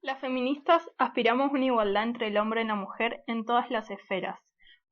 Las feministas aspiramos a una igualdad entre el hombre y la mujer en todas las esferas.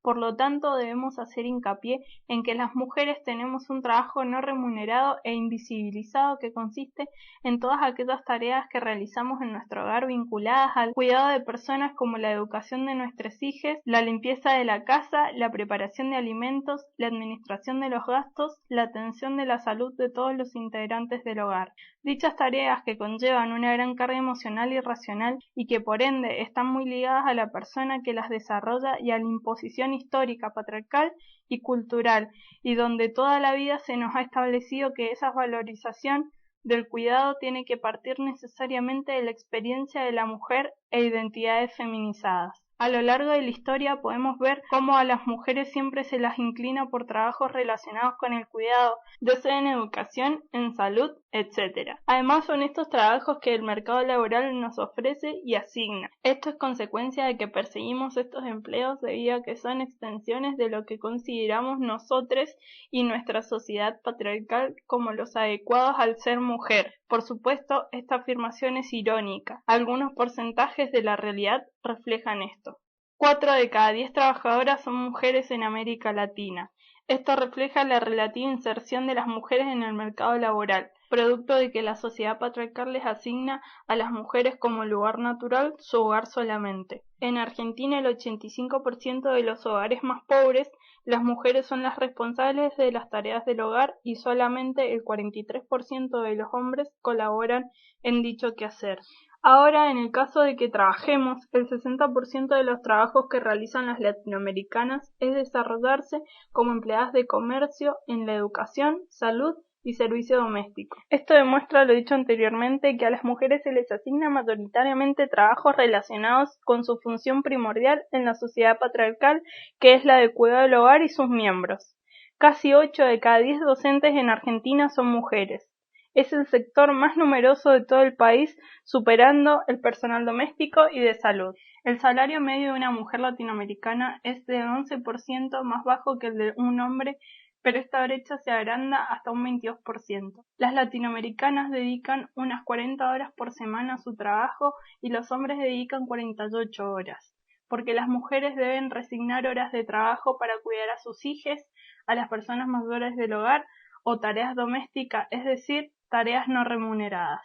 Por lo tanto, debemos hacer hincapié en que las mujeres tenemos un trabajo no remunerado e invisibilizado que consiste en todas aquellas tareas que realizamos en nuestro hogar vinculadas al cuidado de personas como la educación de nuestros hijos, la limpieza de la casa, la preparación de alimentos, la administración de los gastos, la atención de la salud de todos los integrantes del hogar. Dichas tareas que conllevan una gran carga emocional y racional y que por ende están muy ligadas a la persona que las desarrolla y a la imposición histórica, patriarcal y cultural, y donde toda la vida se nos ha establecido que esa valorización del cuidado tiene que partir necesariamente de la experiencia de la mujer e identidades feminizadas. A lo largo de la historia podemos ver cómo a las mujeres siempre se las inclina por trabajos relacionados con el cuidado, ya sea en educación, en salud, etc. Además son estos trabajos que el mercado laboral nos ofrece y asigna. Esto es consecuencia de que perseguimos estos empleos debido a que son extensiones de lo que consideramos nosotros y nuestra sociedad patriarcal como los adecuados al ser mujer. Por supuesto, esta afirmación es irónica. Algunos porcentajes de la realidad reflejan esto. 4 de cada 10 trabajadoras son mujeres en América Latina. Esto refleja la relativa inserción de las mujeres en el mercado laboral, producto de que la sociedad patriarcal les asigna a las mujeres como lugar natural su hogar solamente. En Argentina, el 85% de los hogares más pobres, las mujeres son las responsables de las tareas del hogar y solamente el 43% de los hombres colaboran en dicho quehacer. Ahora, en el caso de que trabajemos, el 60% de los trabajos que realizan las latinoamericanas es desarrollarse como empleadas de comercio en la educación, salud y servicio doméstico. Esto demuestra lo dicho anteriormente, que a las mujeres se les asigna mayoritariamente trabajos relacionados con su función primordial en la sociedad patriarcal, que es la de cuidado del hogar y sus miembros. Casi 8 de cada 10 docentes en Argentina son mujeres. Es el sector más numeroso de todo el país, superando el personal doméstico y de salud. El salario medio de una mujer latinoamericana es de 11% más bajo que el de un hombre, pero esta brecha se agranda hasta un 22%. Las latinoamericanas dedican unas 40 horas por semana a su trabajo y los hombres dedican 48 horas, porque las mujeres deben resignar horas de trabajo para cuidar a sus hijos, a las personas mayores del hogar o tareas domésticas, es decir, tareas no remuneradas,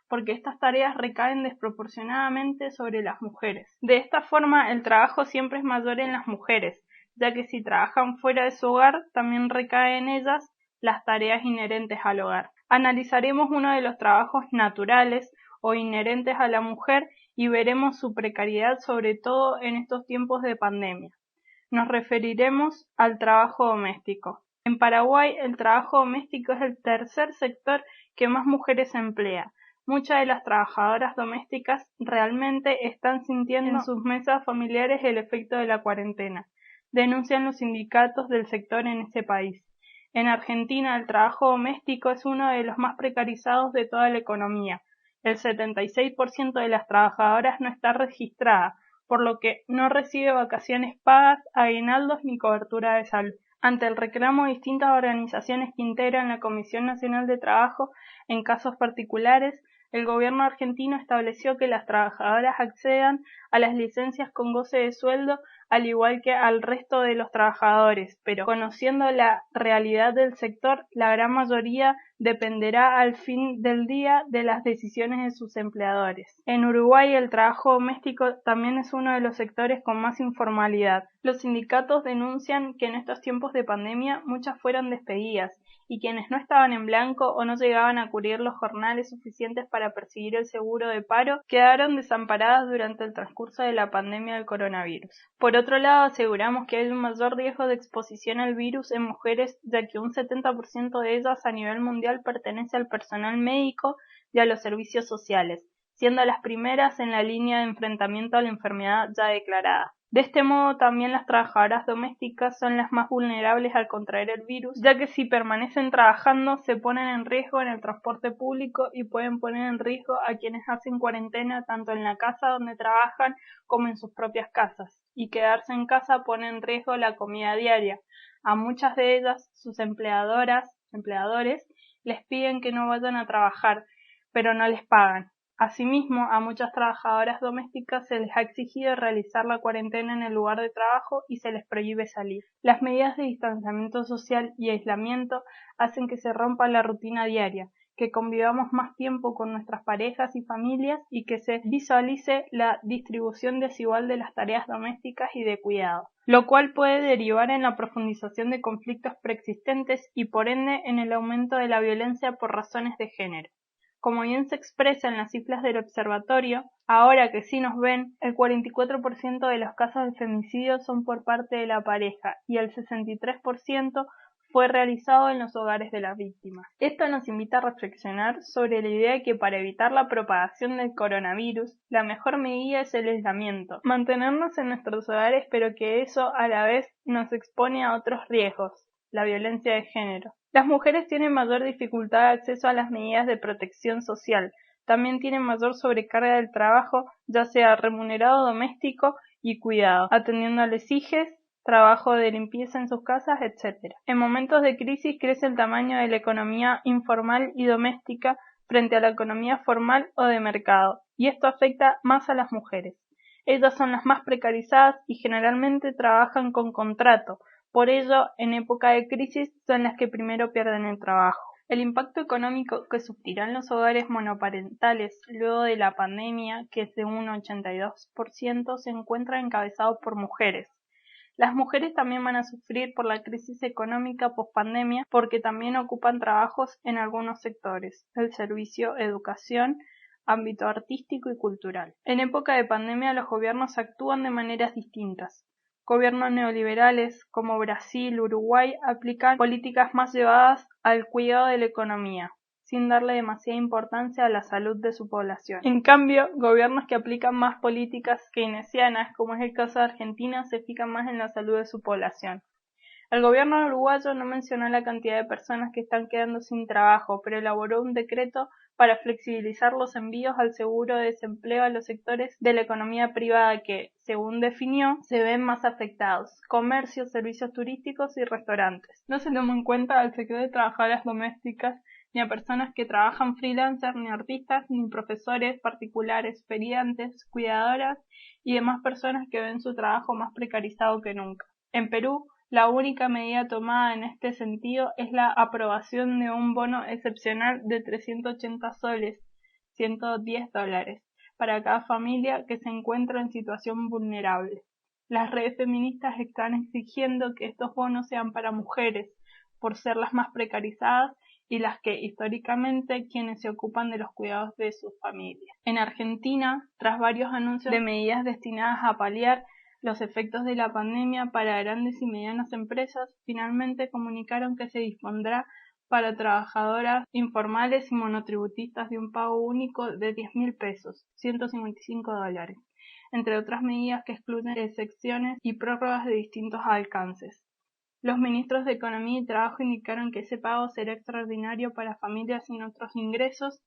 porque estas tareas recaen desproporcionadamente sobre las mujeres. De esta forma, el trabajo siempre es mayor en las mujeres, ya que si trabajan fuera de su hogar, también recaen en ellas las tareas inherentes al hogar. Analizaremos uno de los trabajos naturales o inherentes a la mujer y veremos su precariedad, sobre todo en estos tiempos de pandemia. Nos referiremos al trabajo doméstico. En Paraguay, el trabajo doméstico es el tercer sector que más mujeres emplea. Muchas de las trabajadoras domésticas realmente están sintiendo en sus mesas familiares el efecto de la cuarentena, denuncian los sindicatos del sector en este país. En Argentina, el trabajo doméstico es uno de los más precarizados de toda la economía. El 76% de las trabajadoras no está registrada, por lo que no recibe vacaciones pagas, aguinaldos ni cobertura de salud. Ante el reclamo de distintas organizaciones que integran la Comisión Nacional de Trabajo en casos particulares, el gobierno argentino estableció que las trabajadoras accedan a las licencias con goce de sueldo al igual que al resto de los trabajadores, pero conociendo la realidad del sector, la gran mayoría dependerá al fin del día de las decisiones de sus empleadores. En Uruguay, el trabajo doméstico también es uno de los sectores con más informalidad. Los sindicatos denuncian que en estos tiempos de pandemia muchas fueron despedidas y quienes no estaban en blanco o no llegaban a cubrir los jornales suficientes para percibir el seguro de paro quedaron desamparadas durante el transcurso de la pandemia del coronavirus. Por otro lado, aseguramos que hay un mayor riesgo de exposición al virus en mujeres, ya que un 70% de ellas a nivel mundial pertenece al personal médico y a los servicios sociales, siendo las primeras en la línea de enfrentamiento a la enfermedad ya declarada. De este modo, también las trabajadoras domésticas son las más vulnerables al contraer el virus, ya que si permanecen trabajando se ponen en riesgo en el transporte público y pueden poner en riesgo a quienes hacen cuarentena tanto en la casa donde trabajan como en sus propias casas, y quedarse en casa pone en riesgo la comida diaria. A muchas de ellas, sus empleadores, les piden que no vayan a trabajar, pero no les pagan. Asimismo, a muchas trabajadoras domésticas se les ha exigido realizar la cuarentena en el lugar de trabajo y se les prohíbe salir. Las medidas de distanciamiento social y aislamiento hacen que se rompa la rutina diaria, que convivamos más tiempo con nuestras parejas y familias y que se visualice la distribución desigual de las tareas domésticas y de cuidado, lo cual puede derivar en la profundización de conflictos preexistentes y por ende en el aumento de la violencia por razones de género. Como bien se expresa en las cifras del observatorio, ahora que sí nos ven, el 44% de los casos de femicidio son por parte de la pareja y el 63% fue realizado en los hogares de las víctimas. Esto nos invita a reflexionar sobre la idea de que para evitar la propagación del coronavirus, la mejor medida es el aislamiento, mantenernos en nuestros hogares, pero que eso a la vez nos expone a otros riesgos, la violencia de género. Las mujeres tienen mayor dificultad de acceso a las medidas de protección social, también tienen mayor sobrecarga del trabajo, ya sea remunerado, doméstico y cuidado, atendiendo a los hijos, trabajo de limpieza en sus casas, etc. En momentos de crisis crece el tamaño de la economía informal y doméstica frente a la economía formal o de mercado, y esto afecta más a las mujeres. Ellas son las más precarizadas y generalmente trabajan con contrato, por ello, en época de crisis son las que primero pierden el trabajo. El impacto económico que sufrirán los hogares monoparentales luego de la pandemia, que es de un 82%, se encuentra encabezado por mujeres. Las mujeres también van a sufrir por la crisis económica pospandemia porque también ocupan trabajos en algunos sectores, el servicio, educación, ámbito artístico y cultural. En época de pandemia los gobiernos actúan de maneras distintas. Gobiernos neoliberales como Brasil, Uruguay aplican políticas más llevadas al cuidado de la economía, sin darle demasiada importancia a la salud de su población. En cambio, gobiernos que aplican más políticas keynesianas, como es el caso de Argentina, se fijan más en la salud de su población. El gobierno uruguayo no mencionó la cantidad de personas que están quedando sin trabajo, pero elaboró un decreto para flexibilizar los envíos al seguro de desempleo a los sectores de la economía privada que, según definió, se ven más afectados: comercios, servicios turísticos y restaurantes. No se tomó en cuenta al sector de trabajadoras domésticas, ni a personas que trabajan freelancer, ni artistas, ni profesores particulares, feriantes, cuidadoras y demás personas que ven su trabajo más precarizado que nunca. En Perú, la única medida tomada en este sentido es la aprobación de un bono excepcional de 380 soles, $110, para cada familia que se encuentra en situación vulnerable. Las redes feministas están exigiendo que estos bonos sean para mujeres, por ser las más precarizadas y las que históricamente quienes se ocupan de los cuidados de sus familias. En Argentina, tras varios anuncios de medidas destinadas a paliar los efectos de la pandemia para grandes y medianas empresas, finalmente comunicaron que se dispondrá para trabajadoras informales y monotributistas de un pago único de 10.000 pesos, $155, entre otras medidas que excluyen excepciones y prórrogas de distintos alcances. Los ministros de Economía y Trabajo indicaron que ese pago será extraordinario para familias sin otros ingresos,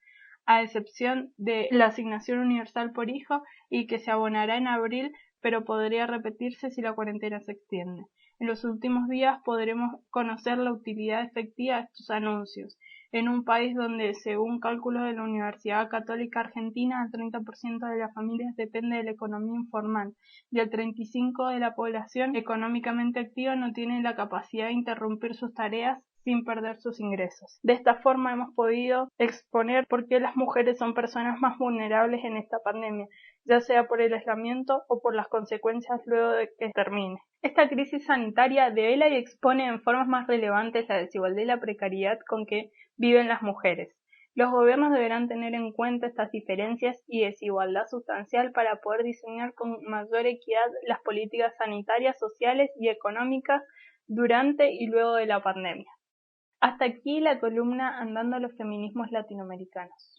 a excepción de la asignación universal por hijo, y que se abonará en abril, pero podría repetirse si la cuarentena se extiende. En los últimos días podremos conocer la utilidad efectiva de estos anuncios, en un país donde, según cálculos de la Universidad Católica Argentina, el 30% de las familias depende de la economía informal y el 35% de la población económicamente activa no tiene la capacidad de interrumpir sus tareas sin perder sus ingresos. De esta forma hemos podido exponer por qué las mujeres son personas más vulnerables en esta pandemia, ya sea por el aislamiento o por las consecuencias luego de que termine. Esta crisis sanitaria devela y expone en formas más relevantes la desigualdad y la precariedad con que viven las mujeres. Los gobiernos deberán tener en cuenta estas diferencias y desigualdad sustancial para poder diseñar con mayor equidad las políticas sanitarias, sociales y económicas durante y luego de la pandemia. Hasta aquí la columna Andando los feminismos latinoamericanos.